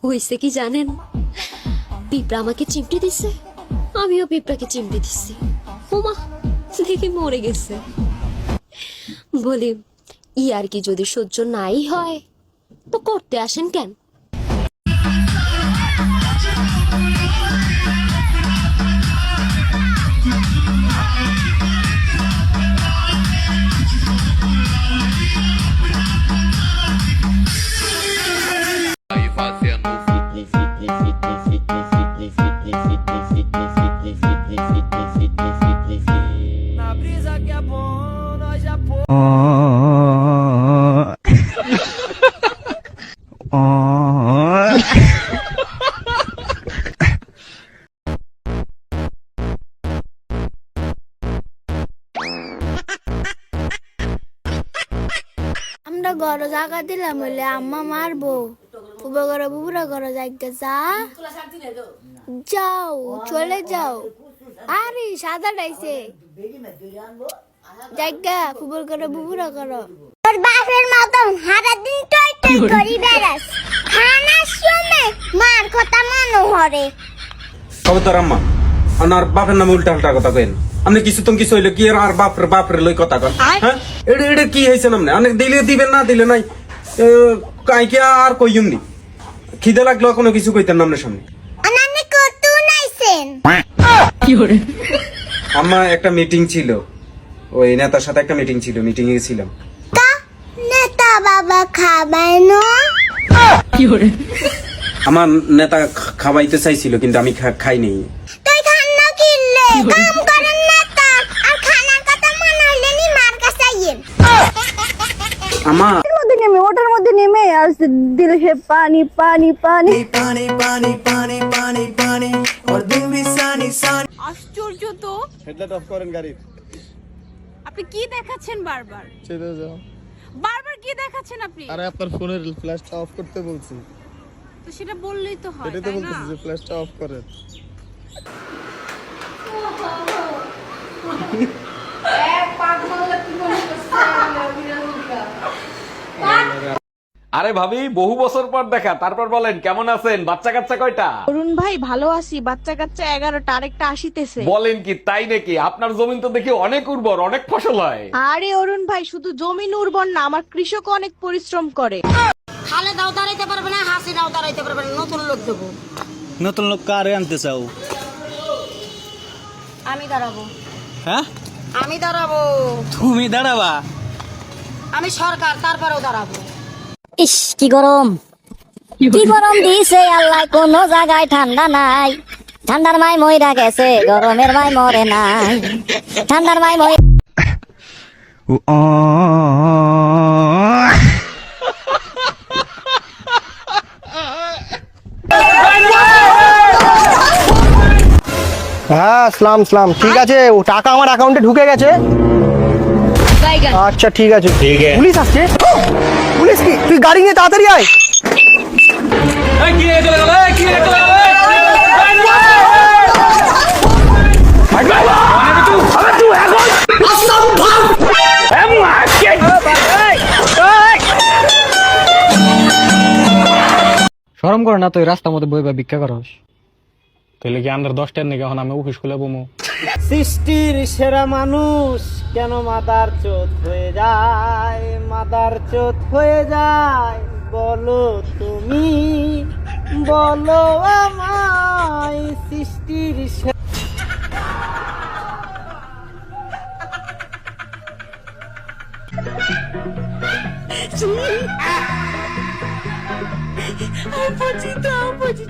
হইছে কি জানেন, পিঁপড়া আমাকে চিমটি দিছে, আমিও পিঁপড়াকে চিমটি দিচ্ছি। ওমা, দেখি মরে গেছে। বলি, আর কি যদি সহ্য নাই হয় তো করতে আসেন কেন? আমরা ঘর জায়গা দিলাম বলে আম্মা মারবো। ফুবা ঘরে বুবুরা ঘরে জায়গা যাও, চলে যাও। আরে সাদা ডাইছে জায়গা ফুবুর ঘরে বুবুরা করো। তোর বাপের মতন সারা দিন টই টই করি বেড়াস, খানার সময় মার কথা মনে হরে। কবে তোর আম্মা আর বাপের নামে উল্টা উল্টা কথা কেন? আপনি কিছু তুমি কিছু হইলে কি আর বাপরে লই কথা কন? হ্যাঁ, এটা কি হয়েছে? নামনে অনেক দিলে দিবেন, না দিলে নাই। কাইকে আর কইম নি, খিদে লাগলো কোনো কিছু কইতেন নামনের সামনে। আনানে কতু নাইছেন আম্মা একটা মিটিং ছিল, ওই নেতার সাথে একটা মিটিং ছিল, মিটিং এ গেছিলাম। তা নেতা বাবা খাবাই না আমার নেতা খাওয়াইতে চাইছিল কিন্তু আমি খাই নাই। তুই খান্না কিনলে কাম করেন নেতা আর খানার কথা মনে হইলে নি মার কাছে আইয়েন। আমা ওটার মধ্যে নেমে আর দিল হে পানি পানি পানি पानी पानी पानी पानी पानी और दिल भी सानी सानी। আশ্চর্য তো, হেডলাইট অফ করেন গাড়ির। আপনি কি দেখাচ্ছেন বারবার? চেপে যাও। বারবার কি দেখাচ্ছেন আপনি? আরে আপনার ফোনের ফ্ল্যাশটা অফ করতে বলছি। তো সেটা বললেই তো হয়, এটাই তো তাই না? বলতেছি যে ফ্ল্যাশটা অফ করেন। আরে ভাবি, বহু বছর পর দেখা, তারপর বলেন কেমন আছেন? বাচ্চা কাচ্চা কয়টা? অরুণ ভাই ভালো আছি, বাচ্চা কাচ্চা 11টা, আরেকটা আসিতেছে। বলেন কি, তাই নাকি? আপনার জমিন তো দেখি অনেক উর্বর, অনেক ফসল হয়। আরে অরুণ ভাই, শুধু জমিন উর্বর না, আমার কৃষক অনেক পরিশ্রম করে। খালে দাও দাঁড়াইতে পারবে না, হাসি দাও দাঁড়াইতে পারবে না, নতুন লোক দেবো। নতুন লোক কারে আনতে চাও? আমি দাঁড়াবো। হ্যাঁ, আমি দাঁড়াবো। তুমি দাঁড়াবা? আমি সরকার, তারপরেও দাঁড়াবো। ইস কি গরম, কি গরম দিছে আল্লাহ, কোনো জায়গায় ঠান্ডা নাই। ঠান্ডার মাই মইরা গেছে, গরমের মাই মরে নাই। ঠান্ডার মাই মই হ্যাঁ, সালাম। ঠিক আছে, ও টাকা আমার অ্যাকাউন্টে ঢুকে গেছে। আচ্ছা ঠিক আছে। পুলিশ আসছে। পুলিশ কি? তুই গাড়ি নিয়ে তাড়াতাড়ি আয়। শরম করে না তুই রাস্তার মধ্যে বইবা ভিক্ষা করস? তাহলে কি আমাদের 10টার নাকি এখন আমি অফিস খুলে বমু? সৃষ্টির সেরা মানুষ কেন মাদার চোত হয়ে যায়, মাদার চোত হয়ে যায়? বলো তুমি, বলো আমায়। সৃষ্টির Ai, pode então, pode,